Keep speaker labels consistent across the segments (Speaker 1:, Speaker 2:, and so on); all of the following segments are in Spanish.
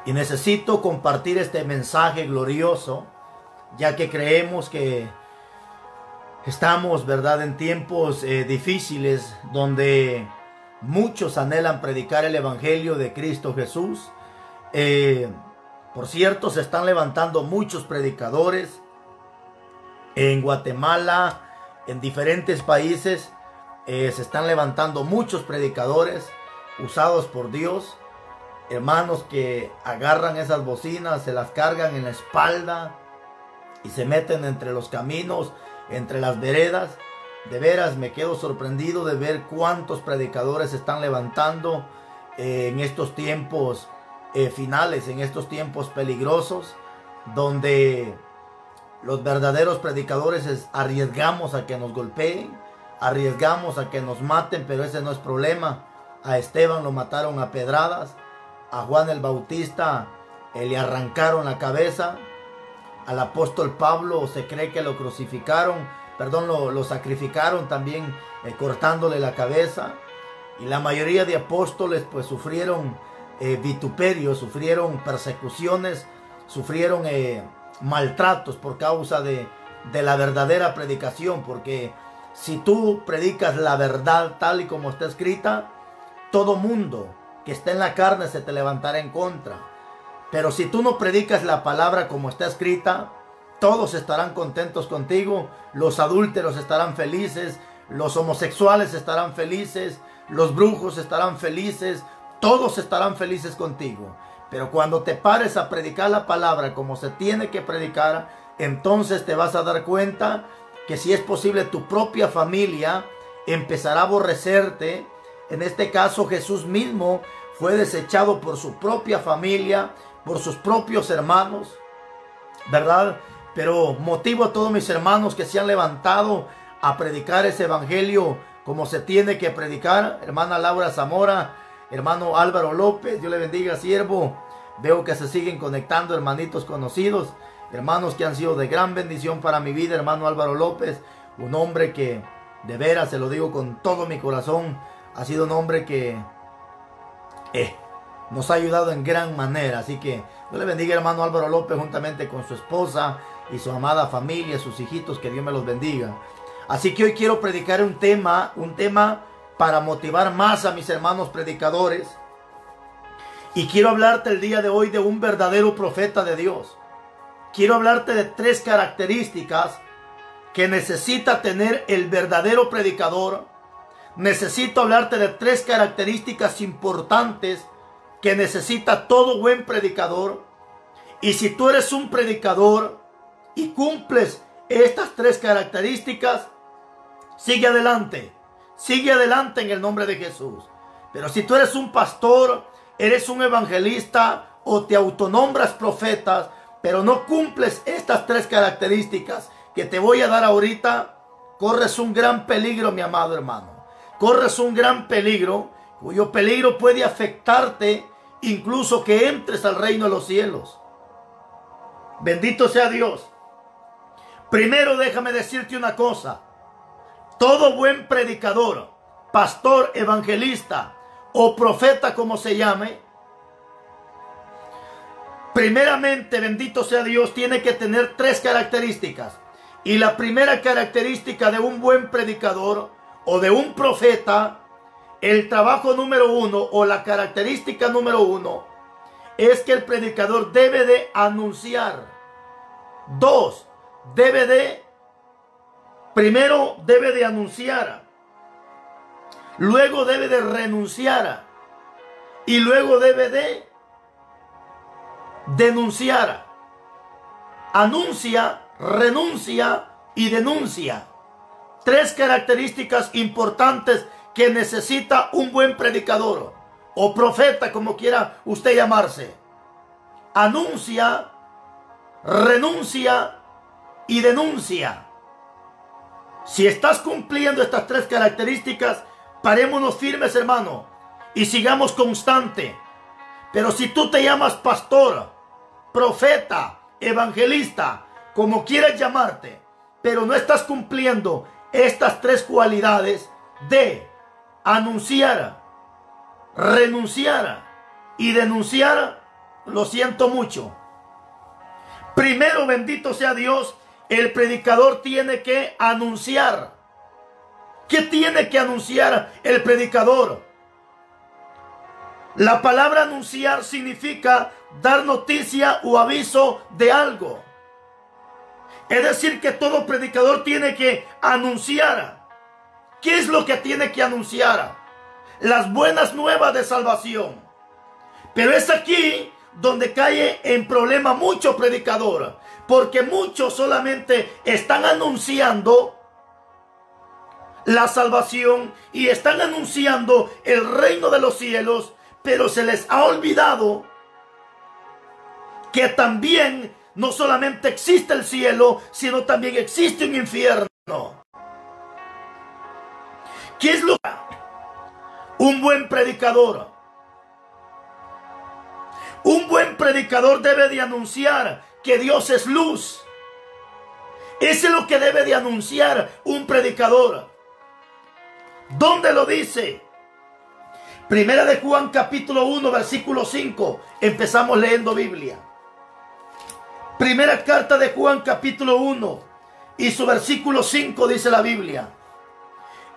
Speaker 1: Y necesito compartir este mensaje glorioso, ya que creemos que estamos, ¿verdad?, en tiempos difíciles donde muchos anhelan predicar el Evangelio de Cristo Jesús. Por cierto, se están levantando muchos predicadores en Guatemala, en diferentes países. Se están levantando muchos predicadores usados por Dios. Hermanos que agarran esas bocinas, se las cargan en la espalda y se meten entre los caminos, entre las veredas. De veras me quedo sorprendido de ver cuántos predicadores se están levantando en estos tiempos finales, en estos tiempos peligrosos, donde los verdaderos predicadores arriesgamos a que nos golpeen, arriesgamos a que nos maten, pero ese no es problema. A Esteban lo mataron a pedradas, a Juan el Bautista le arrancaron la cabeza, al apóstol Pablo se cree que lo crucificaron, lo sacrificaron también cortándole la cabeza. Y la mayoría de apóstoles pues sufrieron vituperios, sufrieron persecuciones, sufrieron maltratos por causa de la verdadera predicación. Porque si tú predicas la verdad tal y como está escrita, todo mundo que está en la carne se te levantará en contra. Pero si tú no predicas la palabra como está escrita, todos estarán contentos contigo. Los adúlteros estarán felices, los homosexuales estarán felices, los brujos estarán felices, todos estarán felices contigo. Pero cuando te pares a predicar la palabra como se tiene que predicar, entonces te vas a dar cuenta que si es posible tu propia familia empezará a aborrecerte. En este caso Jesús mismo fue desechado por su propia familia, por sus propios hermanos, ¿verdad? Pero motivo a todos mis hermanos que se han levantado a predicar ese evangelio como se tiene que predicar. Hermana Laura Zamora, hermano Álvaro López, Dios le bendiga, siervo. Veo que se siguen conectando hermanitos conocidos, hermanos que han sido de gran bendición para mi vida. Hermano Álvaro López, un hombre que de veras, se lo digo con todo mi corazón, ha sido un hombre que nos ha ayudado en gran manera. Así que Dios le bendiga, hermano Álvaro López, juntamente con su esposa y su amada familia, sus hijitos, que Dios me los bendiga. Así que hoy quiero predicar un tema para motivar más a mis hermanos predicadores. Y quiero hablarte el día de hoy de un verdadero profeta de Dios. Quiero hablarte de 3 características que necesita tener el verdadero predicador. Necesito hablarte de 3 características importantes que necesita todo buen predicador. Y si tú eres un predicador y cumples estas 3 características, sigue adelante en el nombre de Jesús. Pero si tú eres un pastor, eres un evangelista o te autonombras profetas, pero no cumples estas 3 características que te voy a dar ahorita, corres un gran peligro, mi amado hermano. Corres un gran peligro, cuyo peligro puede afectarte, incluso que entres al reino de los cielos. Bendito sea Dios. Primero déjame decirte una cosa. Todo buen predicador, pastor, evangelista o profeta, como se llame, primeramente, bendito sea Dios, tiene que tener 3 características. Y la primera característica de un buen predicador o de un profeta, el trabajo número 1 o la característica número 1 es que el predicador debe de anunciar. 2, primero debe de anunciar, luego debe de renunciar y luego debe de denunciar. Anuncia, renuncia y denuncia. 3 características importantes que necesita un buen predicador o profeta, como quiera usted llamarse. Anuncia, renuncia y denuncia. Si estás cumpliendo estas 3 características, parémonos firmes, hermano, y sigamos constante. Pero si tú te llamas pastor, profeta, evangelista, como quieras llamarte, pero no estás cumpliendo estas 3 cualidades de anunciar, renunciar y denunciar, lo siento mucho. Primero, bendito sea Dios, el predicador tiene que anunciar. ¿Qué tiene que anunciar el predicador? La palabra anunciar significa dar noticia o aviso de algo. Es decir, que todo predicador tiene que anunciar. ¿Qué es lo que tiene que anunciar? Las buenas nuevas de salvación. Pero es aquí donde cae en problema mucho predicador, porque muchos solamente están anunciando la salvación y están anunciando el reino de los cielos, pero se les ha olvidado que también no solamente existe el cielo, sino también existe un infierno. ¿Qué es lo que un buen predicador? Un buen predicador debe de anunciar que Dios es luz. Eso es lo que debe de anunciar un predicador. ¿Dónde lo dice? Primera de Juan capítulo 1 versículo 5. Empezamos leyendo Biblia. Primera carta de Juan capítulo 1 y su versículo 5 dice la Biblia.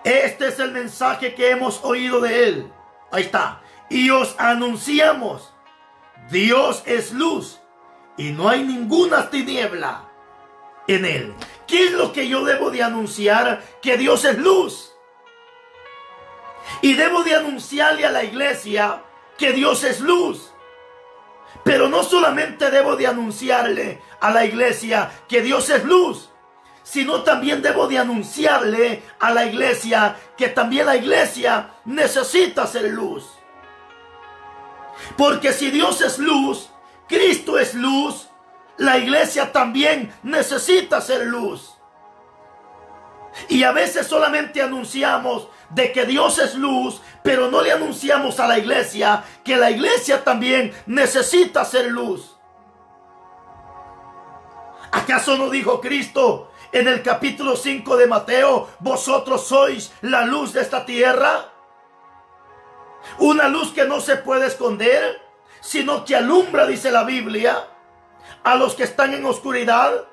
Speaker 1: Este es el mensaje que hemos oído de él. Ahí está. Y os anunciamos. Dios es luz y no hay ninguna tiniebla en él. ¿Qué es lo que yo debo de anunciar? Que Dios es luz. Y debo de anunciarle a la iglesia que Dios es luz. Pero no solamente debo de anunciarle a la iglesia que Dios es luz, sino también debo de anunciarle a la iglesia que también la iglesia necesita ser luz. Porque si Dios es luz, Cristo es luz, la iglesia también necesita ser luz. Y a veces solamente anunciamos de que Dios es luz, pero no le anunciamos a la iglesia que la iglesia también necesita ser luz. ¿Acaso no dijo Cristo en el capítulo 5 de Mateo, vosotros sois la luz de esta tierra? Una luz que no se puede esconder, sino que alumbra, dice la Biblia, a los que están en oscuridad.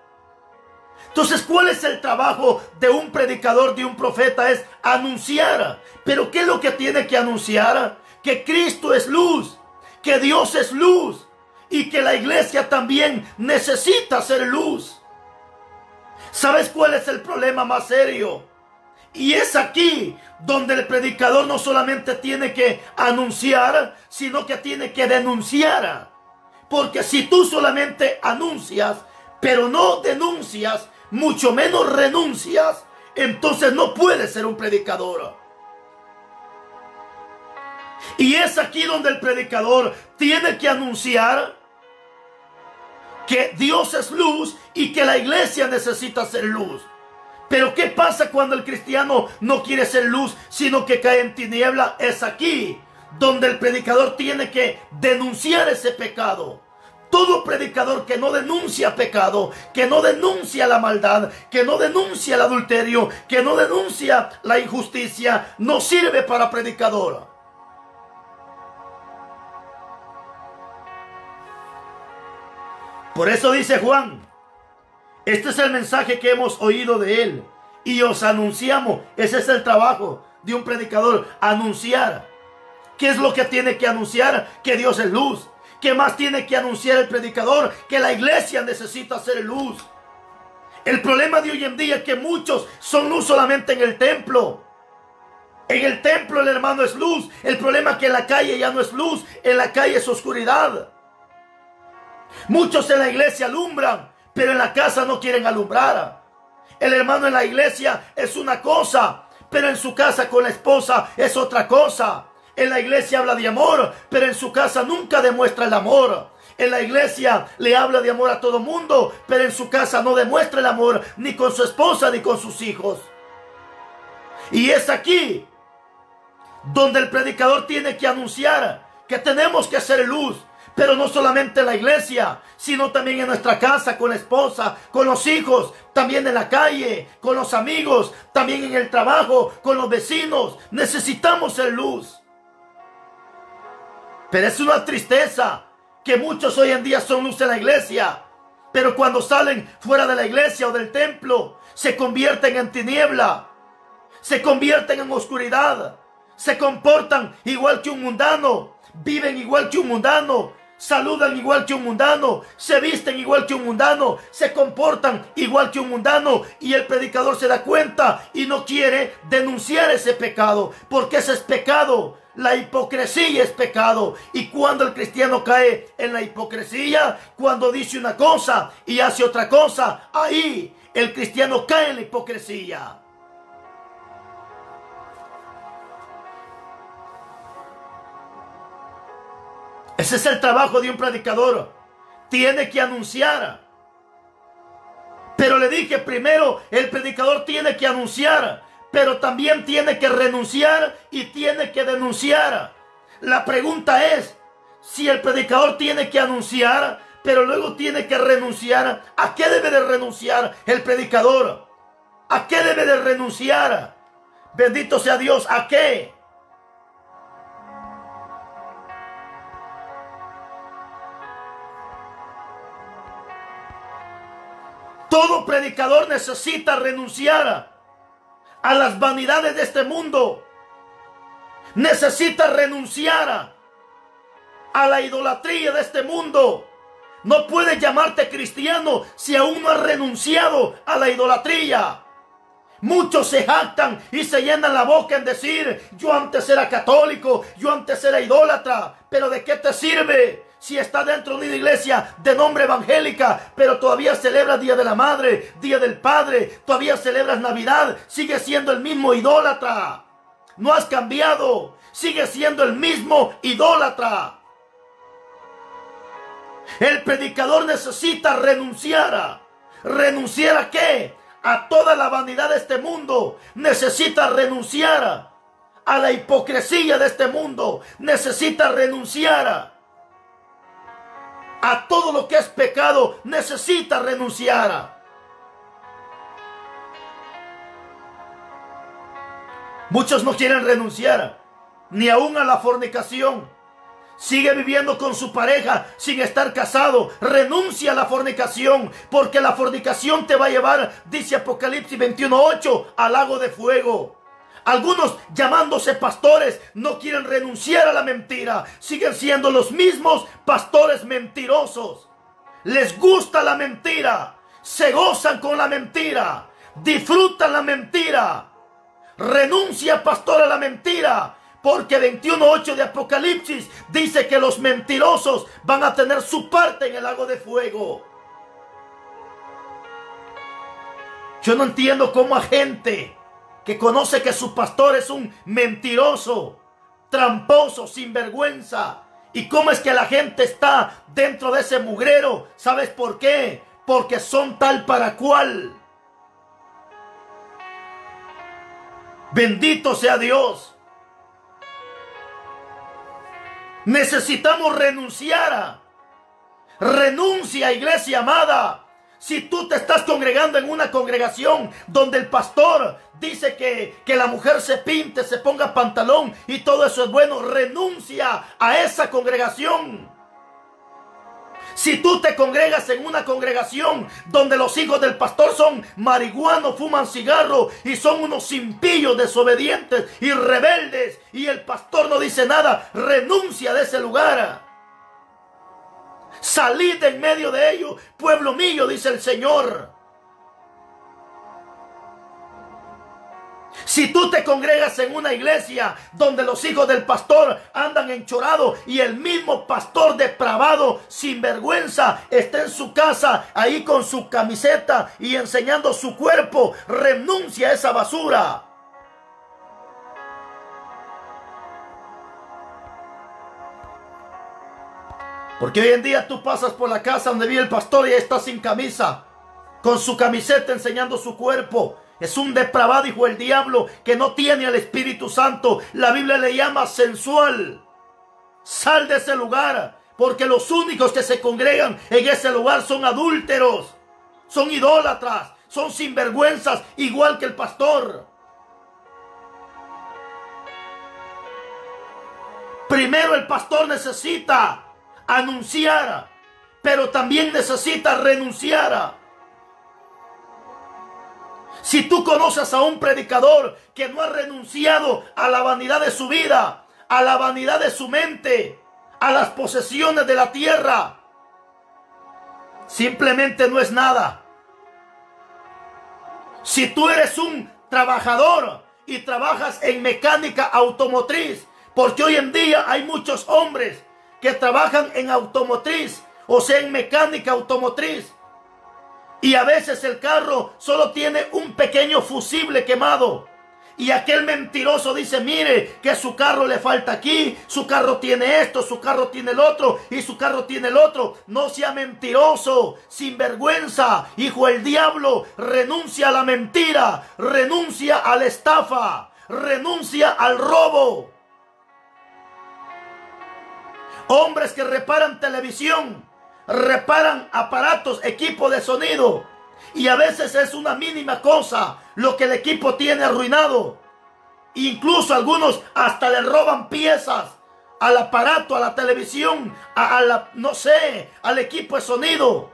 Speaker 1: Entonces, ¿cuál es el trabajo de un predicador, de un profeta? Es anunciar. ¿Pero qué es lo que tiene que anunciar? Que Cristo es luz, que Dios es luz y que la iglesia también necesita ser luz. ¿Sabes cuál es el problema más serio? Y es aquí donde el predicador no solamente tiene que anunciar, sino que tiene que denunciar. Porque si tú solamente anuncias, pero no denuncias, mucho menos renuncias, entonces no puedes ser un predicador. Y es aquí donde el predicador tiene que anunciar que Dios es luz y que la iglesia necesita ser luz. Pero ¿qué pasa cuando el cristiano no quiere ser luz, sino que cae en tiniebla? Es aquí donde el predicador tiene que denunciar ese pecado. Todo predicador que no denuncia pecado, que no denuncia la maldad, que no denuncia el adulterio, que no denuncia la injusticia, no sirve para predicador. Por eso dice Juan, este es el mensaje que hemos oído de él y os anunciamos. Ese es el trabajo de un predicador, anunciar. ¿Qué es lo que tiene que anunciar? Que Dios es luz. ¿Qué más tiene que anunciar el predicador? Que la iglesia necesita ser luz. El problema de hoy en día es que muchos son luz solamente en el templo. En el templo el hermano es luz. El problema es que en la calle ya no es luz. En la calle es oscuridad. Muchos en la iglesia alumbran, pero en la casa no quieren alumbrar. El hermano en la iglesia es una cosa, pero en su casa con la esposa es otra cosa. En la iglesia habla de amor, pero en su casa nunca demuestra el amor. En la iglesia le habla de amor a todo mundo, pero en su casa no demuestra el amor ni con su esposa ni con sus hijos. Y es aquí donde el predicador tiene que anunciar que tenemos que hacer luz. Pero no solamente en la iglesia, sino también en nuestra casa, con la esposa, con los hijos, también en la calle, con los amigos, también en el trabajo, con los vecinos. Necesitamos ser luz. Pero es una tristeza que muchos hoy en día son luz en la iglesia, pero cuando salen fuera de la iglesia o del templo, se convierten en tiniebla, se convierten en oscuridad, se comportan igual que un mundano, viven igual que un mundano, saludan igual que un mundano, se visten igual que un mundano, se comportan igual que un mundano, y el predicador se da cuenta y no quiere denunciar ese pecado, porque ese es pecado. La hipocresía es pecado, y cuando el cristiano cae en la hipocresía, cuando dice una cosa y hace otra cosa, ahí el cristiano cae en la hipocresía. Ese es el trabajo de un predicador. Tiene que anunciar. Pero le dije primero, el predicador tiene que anunciar, pero también tiene que renunciar y tiene que denunciar. La pregunta es, si el predicador tiene que anunciar, pero luego tiene que renunciar, ¿a qué debe de renunciar el predicador? ¿A qué debe de renunciar? Bendito sea Dios, ¿a qué? Todo predicador necesita renunciar a las vanidades de este mundo. Necesita renunciar a la idolatría de este mundo. No puedes llamarte cristiano si aún no has renunciado a la idolatría. Muchos se jactan y se llenan la boca en decir: yo antes era católico, yo antes era idólatra. Pero ¿de qué te sirve si está dentro de una iglesia de nombre evangélica, pero todavía celebras Día de la Madre, Día del Padre, todavía celebras Navidad? Sigues siendo el mismo idólatra. No has cambiado, sigues siendo el mismo idólatra. El predicador necesita renunciar. ¿Renunciar a qué? A toda la vanidad de este mundo. Necesita renunciar a la hipocresía de este mundo. Necesita renunciar a todo lo que es pecado. Necesita renunciar. Muchos no quieren renunciar ni aún a la fornicación. Sigue viviendo con su pareja sin estar casado. Renuncia a la fornicación, porque la fornicación te va a llevar, dice Apocalipsis 21:8, al lago de fuego. Algunos, llamándose pastores, no quieren renunciar a la mentira. Siguen siendo los mismos pastores mentirosos. Les gusta la mentira. Se gozan con la mentira. Disfrutan la mentira. Renuncia, pastor, a la mentira. Porque 21:8 de Apocalipsis dice que los mentirosos van a tener su parte en el lago de fuego. Yo no entiendo cómo a gente que conoce que su pastor es un mentiroso, tramposo, sinvergüenza, y cómo es que la gente está dentro de ese mugrero. ¿Sabes por qué? Porque son tal para cual. Bendito sea Dios. Necesitamos renunciar. Renuncia, iglesia amada. Si tú te estás congregando en una congregación donde el pastor dice que la mujer se pinte, se ponga pantalón y todo eso es bueno, renuncia a esa congregación. Si tú te congregas en una congregación donde los hijos del pastor son marihuanos, fuman cigarro y son unos impíos, desobedientes y rebeldes, y el pastor no dice nada, renuncia de ese lugar. Salid de en medio de ellos, pueblo mío, dice el Señor. Si tú te congregas en una iglesia donde los hijos del pastor andan enchorados y el mismo pastor depravado, sin vergüenza, está en su casa ahí con su camiseta y enseñando su cuerpo, renuncia a esa basura. Porque hoy en día tú pasas por la casa donde vive el pastor y está sin camisa, con su camiseta enseñando su cuerpo. Es un depravado, hijo del diablo, que no tiene al Espíritu Santo. La Biblia le llama sensual. Sal de ese lugar, porque los únicos que se congregan en ese lugar son adúlteros, son idólatras, son sinvergüenzas, igual que el pastor. Primero el pastor necesita anunciar, pero también necesita renunciar. Si tú conoces a un predicador que no ha renunciado a la vanidad de su vida, a la vanidad de su mente, a las posesiones de la tierra, simplemente no es nada. Si tú eres un trabajador y trabajas en mecánica automotriz, porque hoy en día hay muchos hombres que trabajan en automotriz, o sea, en mecánica automotriz, y a veces el carro solo tiene un pequeño fusible quemado, y aquel mentiroso dice, mire, que su carro le falta aquí, su carro tiene esto, su carro tiene el otro, y su carro tiene el otro. No sea mentiroso, sinvergüenza, hijo del diablo. Renuncia a la mentira, renuncia a la estafa, renuncia al robo. Hombres que reparan televisión, reparan aparatos, equipo de sonido, y a veces es una mínima cosa lo que el equipo tiene arruinado. Incluso algunos hasta le roban piezas al aparato, a la televisión, no sé, al equipo de sonido,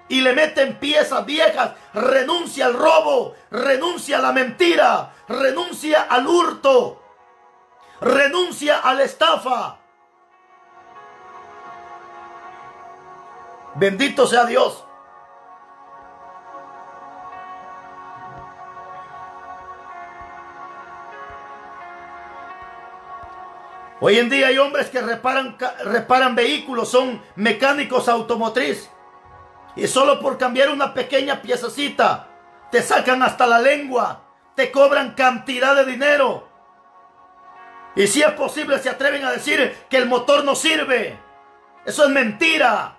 Speaker 1: y le meten piezas viejas. Renuncia al robo, renuncia a la mentira, renuncia al hurto, renuncia a la estafa. Bendito sea Dios. Hoy en día hay hombres que reparan vehículos, son mecánicos automotriz, y solo por cambiar una pequeña piececita te sacan hasta la lengua, te cobran cantidad de dinero, y si es posible se atreven a decir que el motor no sirve. Eso es mentira.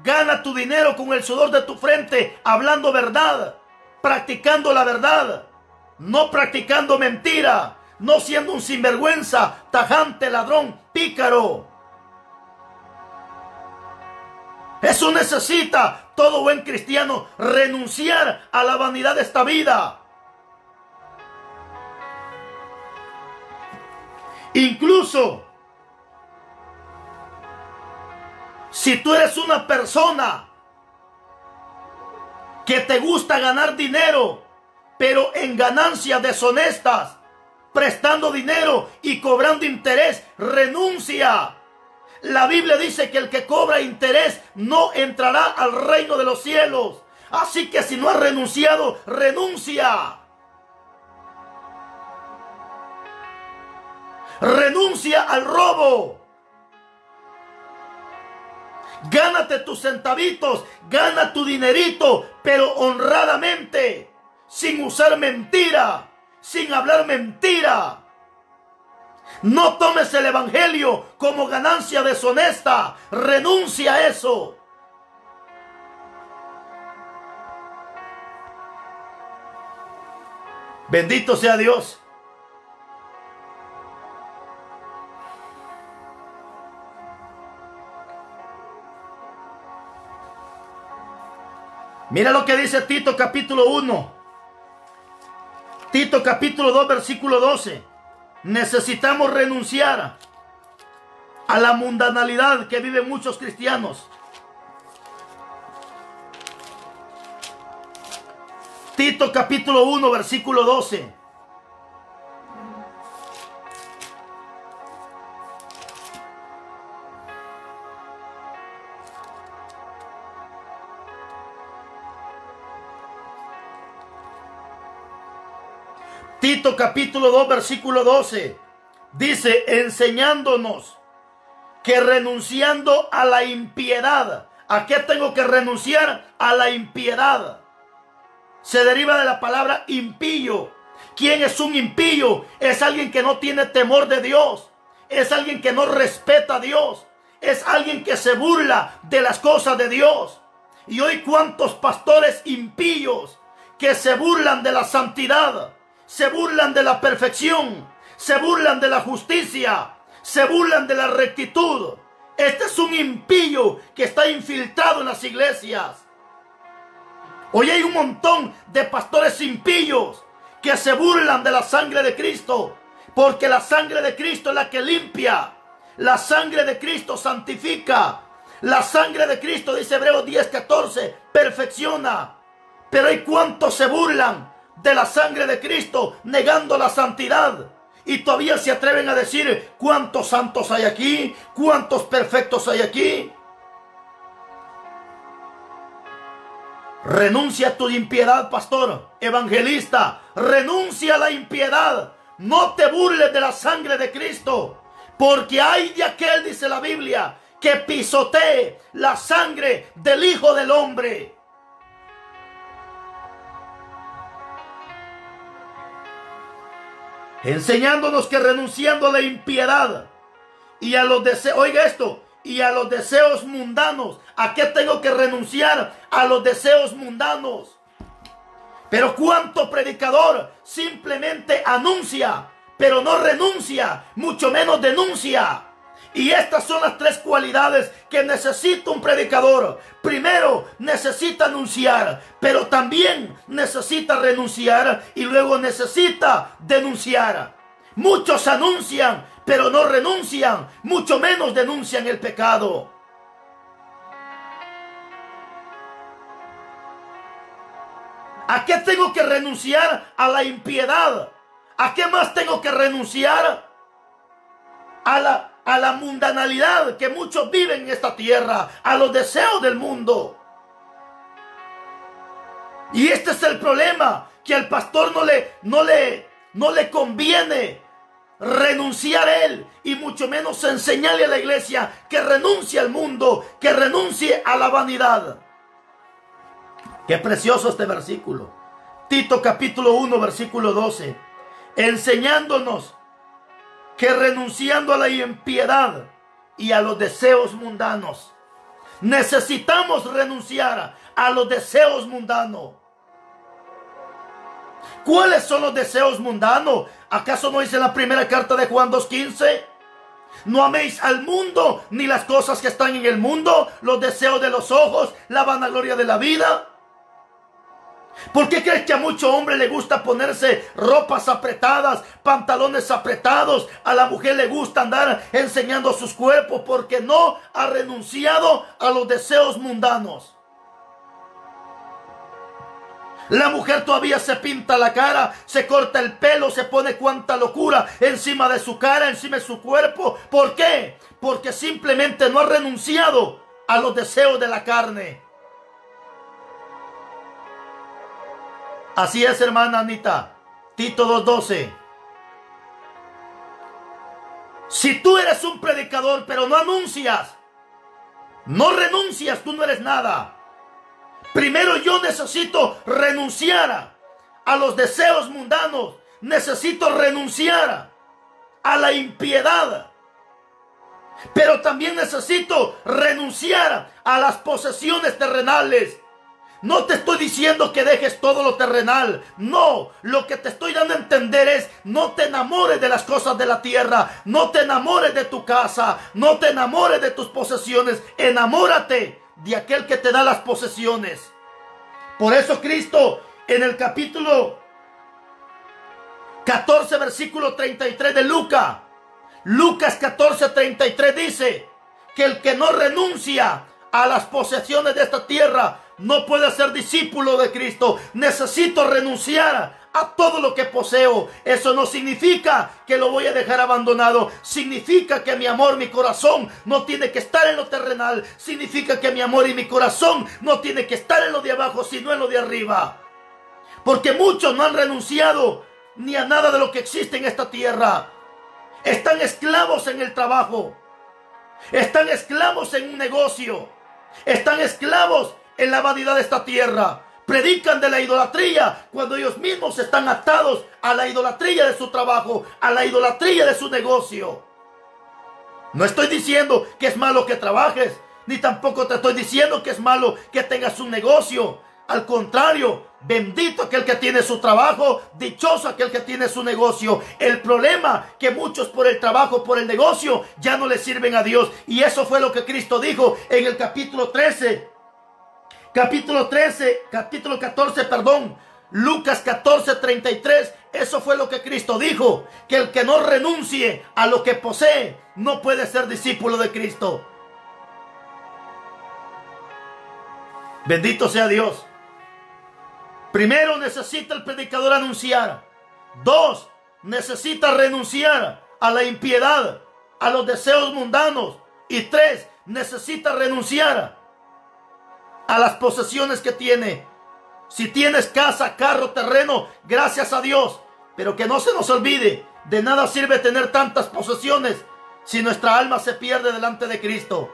Speaker 1: Gana tu dinero con el sudor de tu frente, hablando verdad, practicando la verdad, no practicando mentira, no siendo un sinvergüenza, tajante, ladrón, pícaro. Eso necesita todo buen cristiano, renunciar a la vanidad de esta vida. Incluso si tú eres una persona que te gusta ganar dinero, pero en ganancias deshonestas, prestando dinero y cobrando interés, renuncia. La Biblia dice que el que cobra interés no entrará al reino de los cielos. Así que si no has renunciado, renuncia. Renuncia al robo. Gánate tus centavitos, gana tu dinerito, pero honradamente, sin usar mentira, sin hablar mentira. No tomes el evangelio como ganancia deshonesta. Renuncia a eso. Bendito sea Dios. Mira lo que dice Tito capítulo 1. Tito capítulo 2 versículo 12. Necesitamos renunciar a la mundanalidad que viven muchos cristianos. Tito capítulo 1 versículo 12. Tito capítulo 2 versículo 12 dice, enseñándonos que renunciando a la impiedad. ¿A qué tengo que renunciar? A la impiedad. Se deriva de la palabra impío. ¿Quién es un impío? Es alguien que no tiene temor de Dios. Es alguien que no respeta a Dios. Es alguien que se burla de las cosas de Dios. Y hoy cuántos pastores impíos que se burlan de la santidad, se burlan de la perfección, se burlan de la justicia, se burlan de la rectitud. Este es un impío que está infiltrado en las iglesias. Hoy hay un montón de pastores impíos que se burlan de la sangre de Cristo, porque la sangre de Cristo es la que limpia. La sangre de Cristo santifica. La sangre de Cristo, dice Hebreos 10:14, perfecciona. Pero hay cuantos se burlan de la sangre de Cristo, negando la santidad. Y todavía se atreven a decir, ¿cuántos santos hay aquí? ¿Cuántos perfectos hay aquí? Renuncia a tu impiedad, pastor, evangelista. Renuncia a la impiedad. No te burles de la sangre de Cristo. Porque hay de aquel, dice la Biblia, que pisotee la sangre del Hijo del Hombre. Enseñándonos que renunciando a la impiedad y a los deseos, oiga esto, y a los deseos mundanos. ¿A qué tengo que renunciar? A los deseos mundanos. Pero cuánto predicador simplemente anuncia, pero no renuncia, mucho menos denuncia. Y estas son las tres cualidades que necesita un predicador. Primero, necesita anunciar, pero también necesita renunciar y luego necesita denunciar. Muchos anuncian, pero no renuncian, mucho menos denuncian el pecado. ¿A qué tengo que renunciar? A la impiedad. ¿A qué más tengo que renunciar? A la mundanalidad que muchos viven en esta tierra, a los deseos del mundo. Y este es el problema, que al pastor no le conviene renunciar a él, y mucho menos enseñarle a la iglesia que renuncie al mundo, que renuncie a la vanidad. Qué precioso este versículo. Tito capítulo 1 versículo 12, enseñándonos que renunciando a la impiedad y a los deseos mundanos, necesitamos renunciar a los deseos mundanos. ¿Cuáles son los deseos mundanos? ¿Acaso no dice en la primera carta de Juan 2:15? No améis al mundo ni las cosas que están en el mundo, los deseos de los ojos, la vanagloria de la vida. ¿Por qué crees que a mucho hombre le gusta ponerse ropas apretadas, pantalones apretados? A la mujer le gusta andar enseñando sus cuerpos porque no ha renunciado a los deseos mundanos. La mujer todavía se pinta la cara, se corta el pelo, se pone cuanta locura encima de su cara, encima de su cuerpo. ¿Por qué? Porque simplemente no ha renunciado a los deseos de la carne. Así es, hermana Anita. Tito 2:12. Si tú eres un predicador pero no anuncias, no renuncias, tú no eres nada. Primero yo necesito renunciar a los deseos mundanos. Necesito renunciar a la impiedad. Pero también necesito renunciar a las posesiones terrenales. No te estoy diciendo que dejes todo lo terrenal. No, lo que te estoy dando a entender es no te enamores de las cosas de la tierra. No te enamores de tu casa. No te enamores de tus posesiones. Enamórate de aquel que te da las posesiones. Por eso Cristo en el capítulo 14 versículo 33 de Lucas 14:33 dice que el que no renuncia a las posesiones de esta tierra no puede ser discípulo de Cristo. Necesito renunciar a todo lo que poseo. Eso no significa que lo voy a dejar abandonado. Significa que mi amor, mi corazón no tiene que estar en lo terrenal. Significa que mi amor y mi corazón no tiene que estar en lo de abajo, sino en lo de arriba. Porque muchos no han renunciado ni a nada de lo que existe en esta tierra. Están esclavos en el trabajo. Están esclavos en un negocio. Están esclavos en la vanidad de esta tierra. Predican de la idolatría cuando ellos mismos están atados a la idolatría de su trabajo, a la idolatría de su negocio. No estoy diciendo que es malo que trabajes, ni tampoco te estoy diciendo que es malo que tengas un negocio. Al contrario, bendito aquel que tiene su trabajo, dichoso aquel que tiene su negocio. El problema que muchos por el trabajo, por el negocio, ya no le sirven a Dios. Y eso fue lo que Cristo dijo en el capítulo 14, Lucas 14:33, eso fue lo que Cristo dijo, que el que no renuncie a lo que posee no puede ser discípulo de Cristo. Bendito sea Dios. Primero necesita el predicador anunciar. 2, necesita renunciar a la impiedad, a los deseos mundanos. Y 3, necesita renunciar a las posesiones que tiene. Si tienes casa, carro, terreno, gracias a Dios. Pero que no se nos olvide, de nada sirve tener tantas posesiones si nuestra alma se pierde delante de Cristo.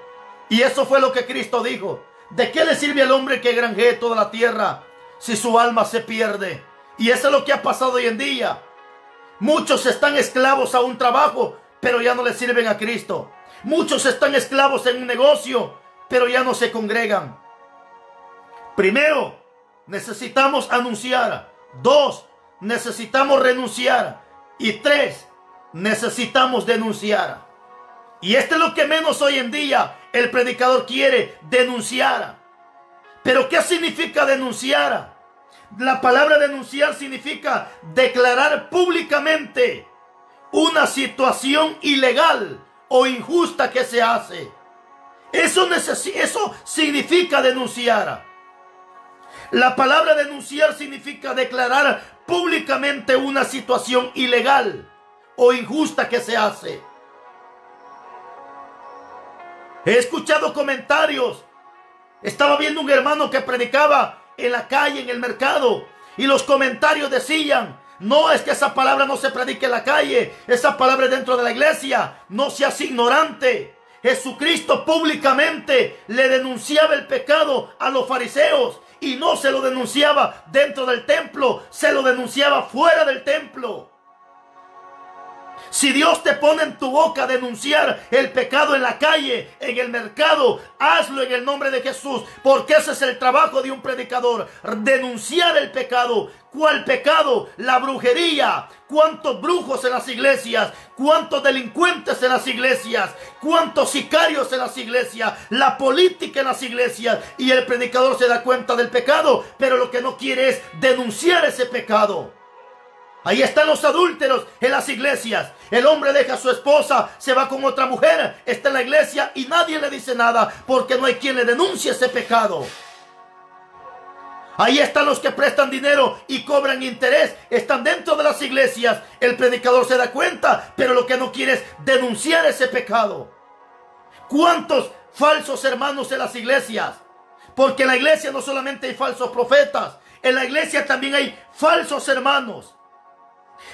Speaker 1: Y eso fue lo que Cristo dijo. ¿De qué le sirve al hombre que granjee toda la tierra si su alma se pierde? Y eso es lo que ha pasado hoy en día. Muchos están esclavos a un trabajo, pero ya no le sirven a Cristo. Muchos están esclavos en un negocio, pero ya no se congregan. Primero, necesitamos anunciar. 2, necesitamos renunciar. Y 3, necesitamos denunciar. Y esto es lo que menos hoy en día el predicador quiere, denunciar. ¿Pero qué significa denunciar? La palabra denunciar significa declarar públicamente una situación ilegal o injusta que se hace. Eso significa denunciar. La palabra denunciar significa declarar públicamente una situación ilegal o injusta que se hace. He escuchado comentarios. Estaba viendo un hermano que predicaba en la calle, en el mercado, y los comentarios decían: no, es que esa palabra no se predique en la calle, esa palabra es dentro de la iglesia, no seas ignorante. Jesucristo públicamente le denunciaba el pecado a los fariseos, y no se lo denunciaba dentro del templo, se lo denunciaba fuera del templo. Si Dios te pone en tu boca a denunciar el pecado en la calle, en el mercado, hazlo en el nombre de Jesús, porque ese es el trabajo de un predicador, denunciar el pecado. ¿Cuál pecado? La brujería. ¿Cuántos brujos en las iglesias? ¿Cuántos delincuentes en las iglesias? ¿Cuántos sicarios en las iglesias? La política en las iglesias. Y el predicador se da cuenta del pecado, pero lo que no quiere es denunciar ese pecado. Ahí están los adúlteros en las iglesias. El hombre deja a su esposa, se va con otra mujer, está en la iglesia y nadie le dice nada porque no hay quien le denuncie ese pecado. Ahí están los que prestan dinero y cobran interés, están dentro de las iglesias. El predicador se da cuenta, pero lo que no quiere es denunciar ese pecado. ¿Cuántos falsos hermanos en las iglesias? Porque en la iglesia no solamente hay falsos profetas, en la iglesia también hay falsos hermanos.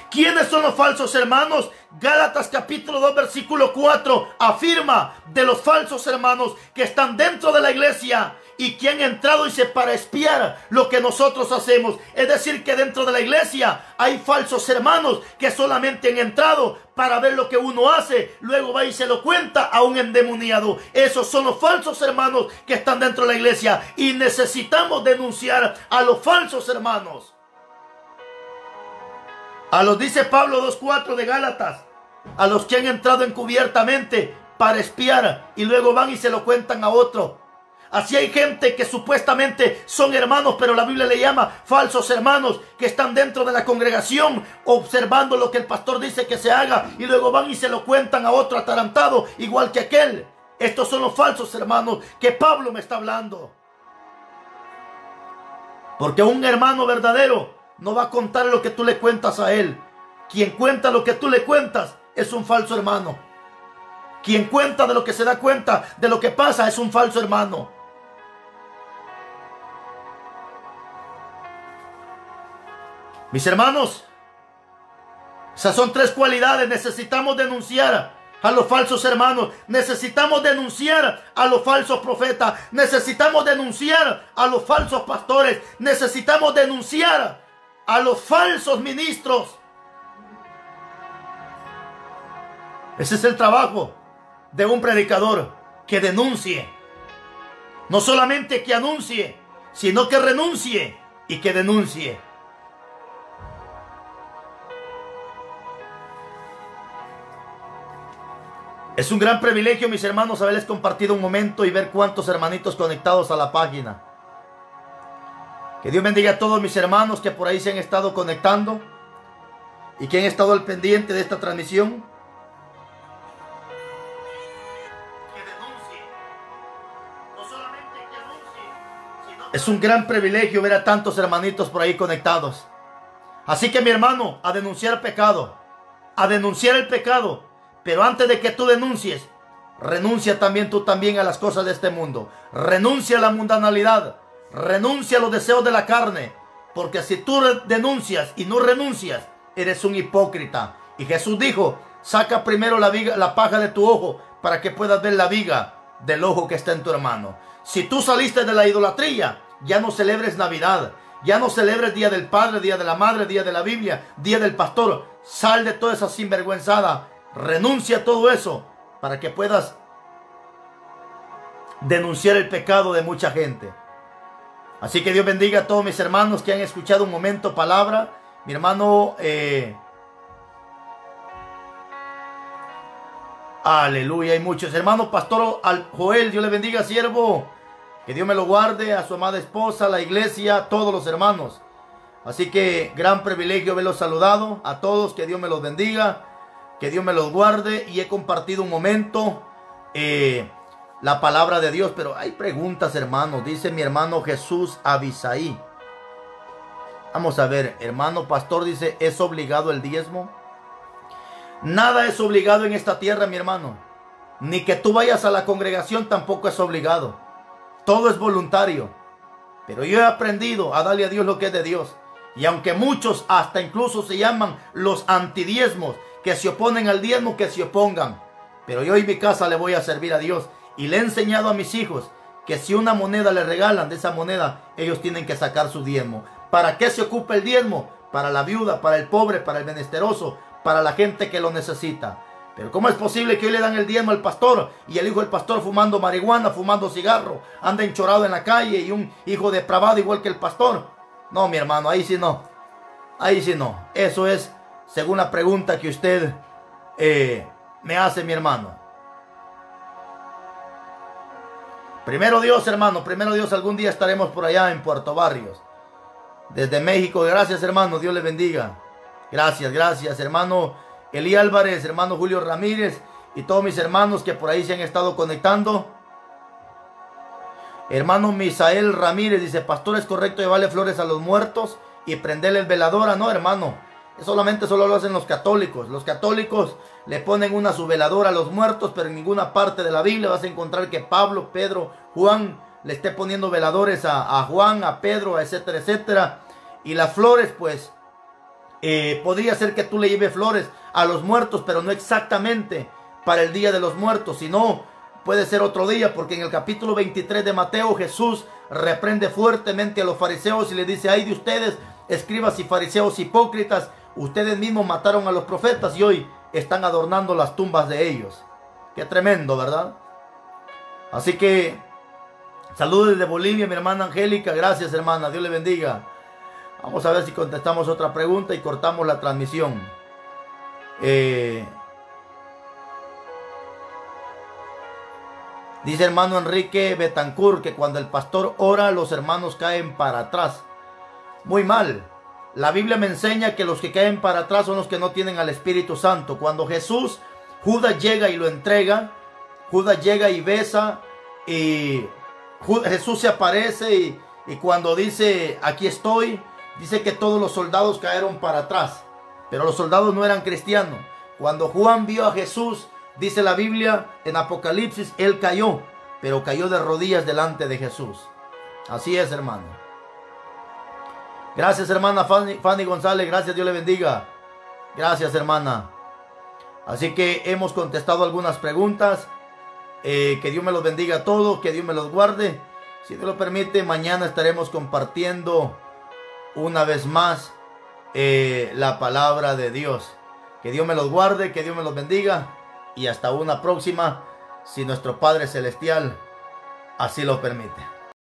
Speaker 1: ¿Quiénes son los falsos hermanos? Gálatas capítulo 2 versículo 4 afirma de los falsos hermanos que están dentro de la iglesia y que han entrado, dice, para espiar lo que nosotros hacemos. Es decir, que dentro de la iglesia hay falsos hermanos que solamente han entrado para ver lo que uno hace, luego va y se lo cuenta a un endemoniado. Esos son los falsos hermanos que están dentro de la iglesia y necesitamos denunciar a los falsos hermanos. A los, dice Pablo 2:4 de Gálatas, a los que han entrado encubiertamente para espiar y luego van y se lo cuentan a otro. Así hay gente que supuestamente son hermanos, pero la Biblia le llama falsos hermanos, que están dentro de la congregación observando lo que el pastor dice que se haga y luego van y se lo cuentan a otro atarantado, igual que aquel. Estos son los falsos hermanos que Pablo me está hablando. Porque un hermano verdadero no va a contar lo que tú le cuentas a él. Quien cuenta lo que tú le cuentas es un falso hermano. Quien cuenta de lo que se da cuenta de lo que pasa es un falso hermano. Mis hermanos, esas son 3 cualidades. Necesitamos denunciar a los falsos hermanos. Necesitamos denunciar a los falsos profetas. Necesitamos denunciar a los falsos pastores. Necesitamos denunciar a los falsos ministros. Ese es el trabajo de un predicador, que denuncie. No solamente que anuncie, sino que renuncie y que denuncie. Es un gran privilegio, mis hermanos, haberles compartido un momento y ver cuántos hermanitos conectados a la página. Que Dios bendiga a todos mis hermanos que por ahí se han estado conectando y que han estado al pendiente de esta transmisión. Es un gran privilegio ver a tantos hermanitos por ahí conectados. Así que mi hermano, a denunciar pecado, a denunciar el pecado. Pero antes de que tú denuncies, renuncia también tú también a las cosas de este mundo. Renuncia a la mundanalidad, renuncia a los deseos de la carne. Porque si tú denuncias y no renuncias, eres un hipócrita. Y Jesús dijo, saca primero la paja de tu ojo para que puedas ver la viga del ojo que está en tu hermano. Si tú saliste de la idolatría, ya no celebres Navidad, ya no celebres Día del Padre, Día de la Madre, Día de la Biblia, Día del Pastor. Sal de toda esa sinvergüenzada, renuncia a todo eso para que puedas denunciar el pecado de mucha gente. Así que Dios bendiga a todos mis hermanos que han escuchado un momento palabra. Mi hermano, aleluya, hay muchos hermanos. Pastor Joel, Dios le bendiga, siervo. Que Dios me lo guarde, a su amada esposa, a la iglesia, a todos los hermanos. Así que gran privilegio haberlos saludado a todos. Que Dios me los bendiga, que Dios me los guarde. Y he compartido un momento la palabra de Dios. Pero hay preguntas, hermanos. Dice mi hermano Jesús Abisaí. Vamos a ver, hermano pastor, dice, ¿es obligado el diezmo? Nada es obligado en esta tierra, mi hermano. Ni que tú vayas a la congregación tampoco es obligado. Todo es voluntario. Pero yo he aprendido a darle a Dios lo que es de Dios. Y aunque muchos hasta incluso se llaman los antidiezmos, que se oponen al diezmo, que se opongan. Pero yo en mi casa le voy a servir a Dios. Y le he enseñado a mis hijos que si una moneda le regalan, de esa moneda ellos tienen que sacar su diezmo. ¿Para qué se ocupa el diezmo? Para la viuda, para el pobre, para el menesteroso, para la gente que lo necesita. Pero ¿cómo es posible que hoy le dan el diezmo al pastor y el hijo del pastor fumando marihuana, fumando cigarro, anda enchorado en la calle y un hijo depravado igual que el pastor? No, mi hermano, ahí sí no. Ahí sí no. Eso es según la pregunta que usted me hace, mi hermano. Primero Dios, hermano, primero Dios, algún día estaremos por allá en Puerto Barrios. Desde México, gracias, hermano, Dios le bendiga. Gracias, gracias, hermano Elí Álvarez, hermano Julio Ramírez y todos mis hermanos que por ahí se han estado conectando. Hermano Misael Ramírez dice, pastor, ¿es correcto llevarle flores a los muertos y prenderle el veladora? No, hermano, solamente solo lo hacen los católicos. Los católicos le ponen una su veladora a los muertos, pero en ninguna parte de la Biblia vas a encontrar que Pablo, Pedro, Juan le esté poniendo veladores a Juan, a Pedro, etcétera, etcétera. Y las flores, pues, podría ser que tú le lleves flores a los muertos, pero no exactamente para el Día de los Muertos, sino puede ser otro día, porque en el capítulo 23 de Mateo Jesús reprende fuertemente a los fariseos y les dice, ay de ustedes, escribas y fariseos hipócritas, ustedes mismos mataron a los profetas y hoy están adornando las tumbas de ellos. Qué tremendo, ¿verdad? Así que saludos desde Bolivia, mi hermana Angélica, gracias hermana, Dios le bendiga. Vamos a ver si contestamos otra pregunta y cortamos la transmisión. Dice hermano Enrique Betancourt que cuando el pastor ora los hermanos caen para atrás. Muy mal. La Biblia me enseña que los que caen para atrás son los que no tienen al Espíritu Santo. Cuando Judas llega y lo entrega, Judas llega y besa y Jesús se aparece y cuando dice aquí estoy, dice que todos los soldados cayeron para atrás. Pero los soldados no eran cristianos. Cuando Juan vio a Jesús, dice la Biblia en Apocalipsis, él cayó, pero cayó de rodillas delante de Jesús. Así es, hermano. Gracias, hermana Fanny González. Gracias, Dios le bendiga. Gracias, hermana. Así que hemos contestado algunas preguntas. Que Dios me los bendiga a todos, que Dios me los guarde. Si Dios lo permite, mañana estaremos compartiendo una vez más la palabra de Dios. Que Dios me los guarde, que Dios me los bendiga y hasta una próxima, si nuestro Padre Celestial así lo permite.